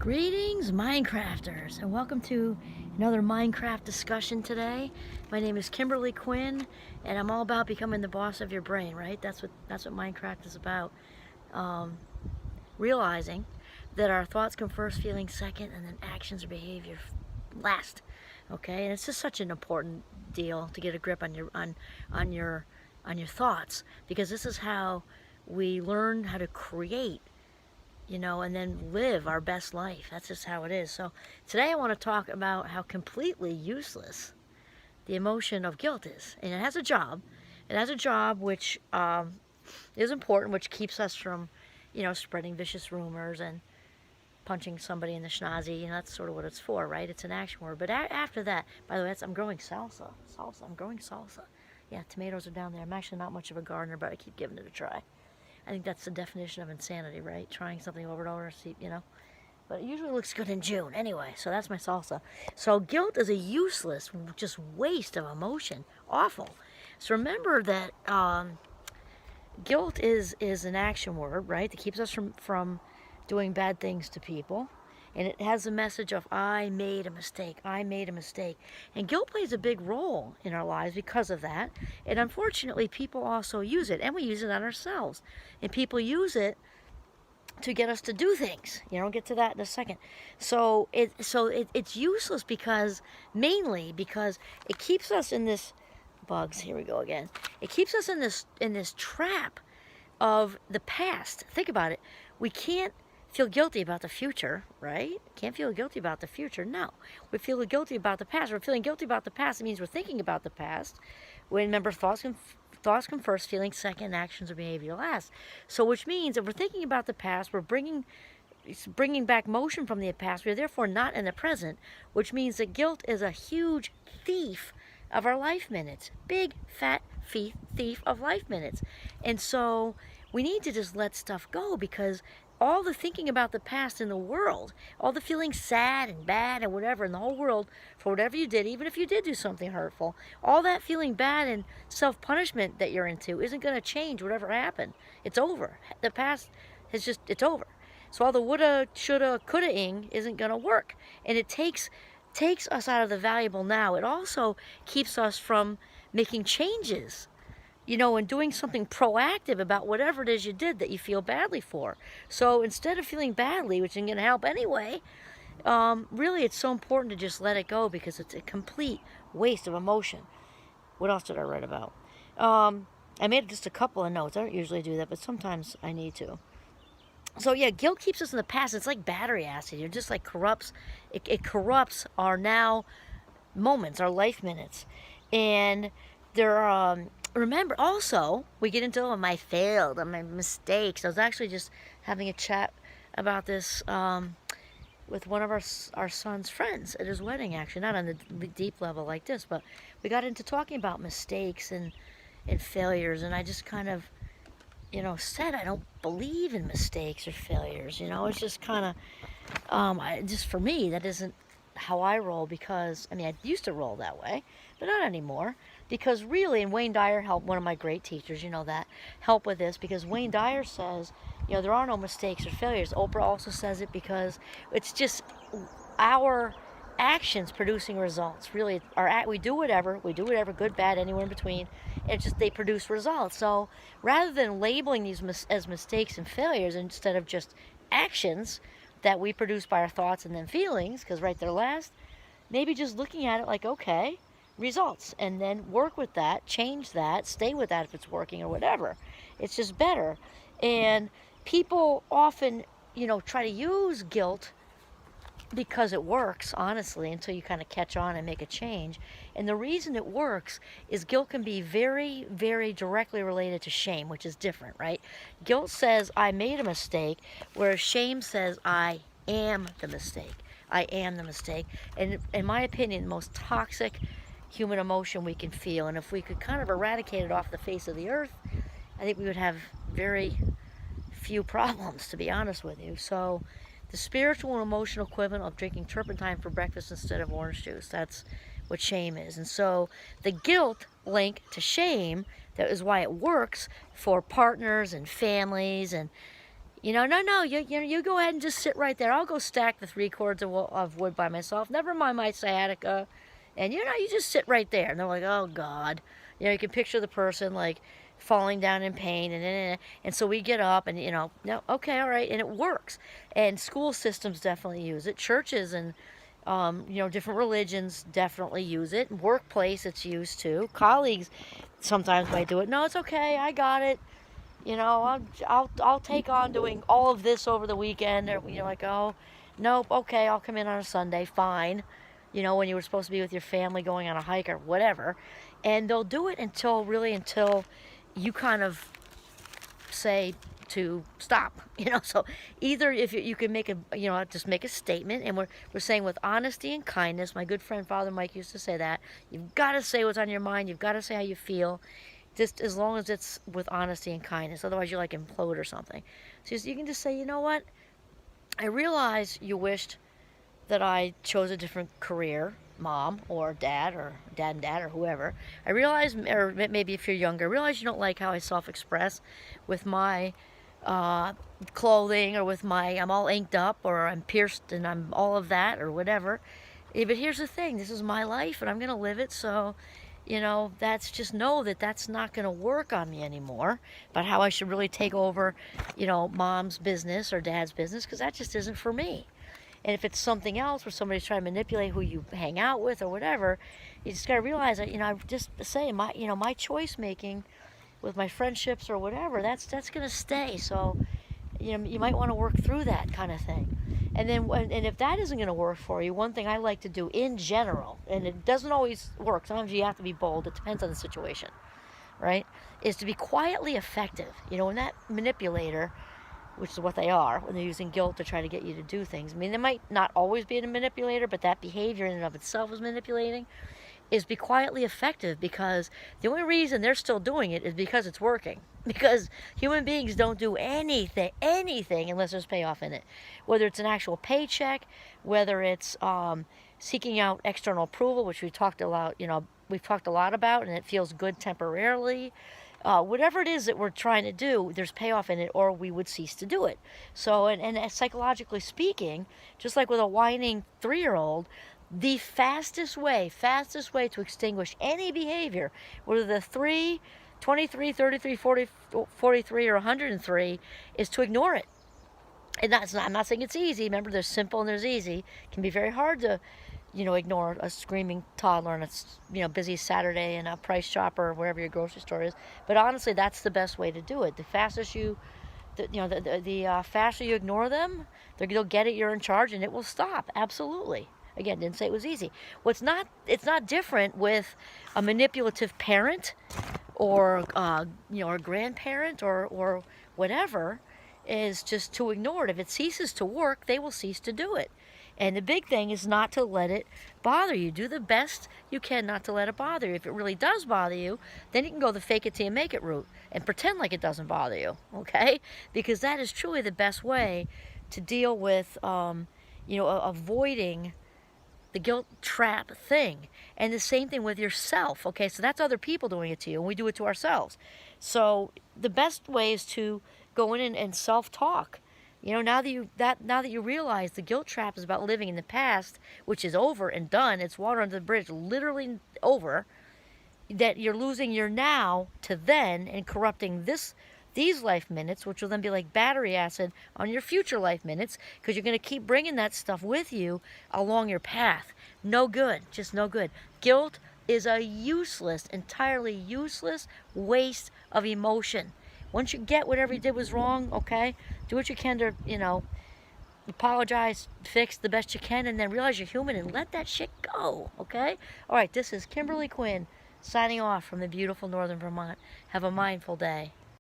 Greetings, Minecrafters, and welcome to another Minecraft discussion today. My name is Kimberly Quinn, and I'm all about becoming the boss of your brain, right? That's what Minecraft is about. Um, Realizing that our thoughts come first, feelings second, and then actions or behavior last. Okay, and it's just such an important deal to get a grip on your thoughts, because this is how we learn how to create, and then live our best life. That's just how it is. So today I want to talk about how completely useless the emotion of guilt is. And it has a job. It has a job which is important, which keeps us from, spreading vicious rumors and punching somebody in the schnozy. That's sort of what it's for, right? It's an action word. But after that, by the way, I'm growing salsa. I'm growing salsa. Yeah, tomatoes are down there. I'm actually not much of a gardener, but I keep giving it a try. I think that's the definition of insanity, right? Trying something over and over, see, But it usually looks good in June anyway, so that's my salsa. So guilt is a useless, just waste of emotion. Awful. So remember that guilt is an action word, right? That keeps us from doing bad things to people. And it has the message of, I made a mistake, I made a mistake. And guilt plays a big role in our lives because of that. And unfortunately, people also use it, and we use it on ourselves. And people use it to get us to do things. I'll get to that in a second. So it's useless mainly because it keeps us in this, bugs, here we go again. It keeps us in this trap of the past. Think about it. We can't feel guilty about the future, right? Can't feel guilty about the future. No, we feel guilty about the past. We're feeling guilty about the past. It means we're thinking about the past. Remember, thoughts come first, feelings second, actions or behavior last. So, which means if we're thinking about the past, we're bringing back motion from the past. We're therefore not in the present, which means that guilt is a huge thief of our life minutes. Big, fat thief of life minutes. And so we need to just let stuff go, because all the thinking about the past in the world, all the feeling sad and bad and whatever in the whole world for whatever you did, even if you did do something hurtful, all that feeling bad and self-punishment that you're into isn't going to change whatever happened. It's over. The past it's over. So all the woulda, shoulda, coulda-ing isn't going to work. And it takes us out of the valuable now. It also keeps us from making changes, and doing something proactive about whatever it is you did that you feel badly for. So instead of feeling badly, which isn't going to help anyway, really it's so important to just let it go, because it's a complete waste of emotion. What else did I write about? I made just a couple of notes. I don't usually do that, but sometimes I need to. So yeah, guilt keeps us in the past. It's like battery acid. It just like corrupts. It corrupts our now moments, our life minutes. And there remember also, we get into my failed, my mistakes. I was actually just having a chat about this with one of our son's friends at his wedding, actually. Not on the deep level like this, but we got into talking about mistakes and failures, and I just kind of, said I don't believe in mistakes or failures. It's just kind of, just for me, that isn't how I roll, because, I used to roll that way, but not anymore. Because really, and Wayne Dyer helped, one of my great teachers, help with this, because Wayne Dyer says, there are no mistakes or failures. Oprah also says it, because it's just our actions producing results. Really, we do whatever, good, bad, anywhere in between. It's just they produce results. So rather than labeling these as mistakes and failures, instead of just actions that we produce by our thoughts and then feelings, because right there last, maybe just looking at it like, okay, results, and then work with that, change that, stay with that if it's working or whatever. It's just better. And people often, try to use guilt because it works, honestly, until you kind of catch on and make a change. And the reason it works is guilt can be very, very directly related to shame, which is different, right? Guilt says, I made a mistake, whereas shame says, I am the mistake. I am the mistake. And in my opinion, the most toxic human emotion we can feel. And if we could kind of eradicate it off the face of the earth, I think we would have very few problems, to be honest with you. So the spiritual and emotional equivalent of drinking turpentine for breakfast instead of orange juice, that's what shame is. And so the guilt link to shame, that is why it works for partners and families and No, you go ahead and just sit right there. I'll go stack the 3 cords of wood by myself. Never mind my sciatica. And you just sit right there. And they're like, oh God. You can picture the person like falling down in pain. And so we get up and, no, okay, all right. And it works. And school systems definitely use it. Churches and, different religions definitely use it. Workplace, it's used to. Colleagues sometimes might do it. No, it's okay. I got it. I'll take on doing all of this over the weekend. Or you're like, oh, nope, okay, I'll come in on a Sunday, fine. When you were supposed to be with your family going on a hike or whatever. And they'll do it until you kind of say to stop. So either if you can make just make a statement, and we're saying with honesty and kindness. My good friend Father Mike used to say that. You've got to say what's on your mind. You've got to say how you feel. Just as long as it's with honesty and kindness. Otherwise you like implode or something. So you can just say, you know what? I realize you wished that I chose a different career, mom or dad and dad or whoever. I realize, or maybe if you're younger, I realize you don't like how I self-express with my clothing, or with I'm all inked up, or I'm pierced and I'm all of that or whatever. But here's the thing, this is my life and I'm going to live it. So know that that's not going to work on me anymore. But how I should really take over, mom's business or dad's business, because that just isn't for me. And if it's something else where somebody's trying to manipulate who you hang out with or whatever, you just got to realize that, I just say my choice making with my friendships or whatever, that's going to stay. So, you might want to work through that kind of thing. And then, if that isn't going to work for you, one thing I like to do in general, and it doesn't always work, sometimes you have to be bold, it depends on the situation, right, is to be quietly effective. When that manipulator, which is what they are, when they're using guilt to try to get you to do things. I mean, they might not always be a manipulator, but that behavior in and of itself is manipulating, is be quietly effective, because the only reason they're still doing it is because it's working. Because human beings don't do anything unless there's payoff in it. Whether it's an actual paycheck, whether it's seeking out external approval, which we've talked a lot about, and it feels good temporarily. Whatever it is that we're trying to do, there's payoff in it, or we would cease to do it. So, and psychologically speaking, just like with a whining 3-year-old, the fastest way to extinguish any behavior, whether the 23, 33, 40, 43, or 103, is to ignore it. And I'm not saying it's easy. Remember, there's simple and there's easy. It can be very hard to, ignore a screaming toddler on a, busy Saturday in a Price Chopper or wherever your grocery store is. But honestly, that's the best way to do it. The faster you ignore them, they'll get it. You're in charge, and it will stop. Absolutely. Again, didn't say it was easy. It's not different with a manipulative parent, or a grandparent, or whatever, is just to ignore it. If it ceases to work, they will cease to do it. And the big thing is not to let it bother you. Do the best you can not to let it bother you. If it really does bother you, then you can go the fake it till you make it route and pretend like it doesn't bother you, okay? Because that is truly the best way to deal with, avoiding the guilt trap thing. And the same thing with yourself. Okay, so that's other people doing it to you, and we do it to ourselves. So the best way is to go in and self-talk. Now that you realize the guilt trap is about living in the past, which is over and done. It's water under the bridge, literally over. That you're losing your now to then and corrupting these life minutes, which will then be like battery acid on your future life minutes, because you're going to keep bringing that stuff with you along your path. No good, just no good. Guilt is a entirely useless waste of emotion. Once you get whatever you did was wrong, okay, do what you can to, apologize, fix the best you can, and then realize you're human and let that shit go, okay? All right, this is Kimberly Quinn signing off from the beautiful northern Vermont. Have a mindful day.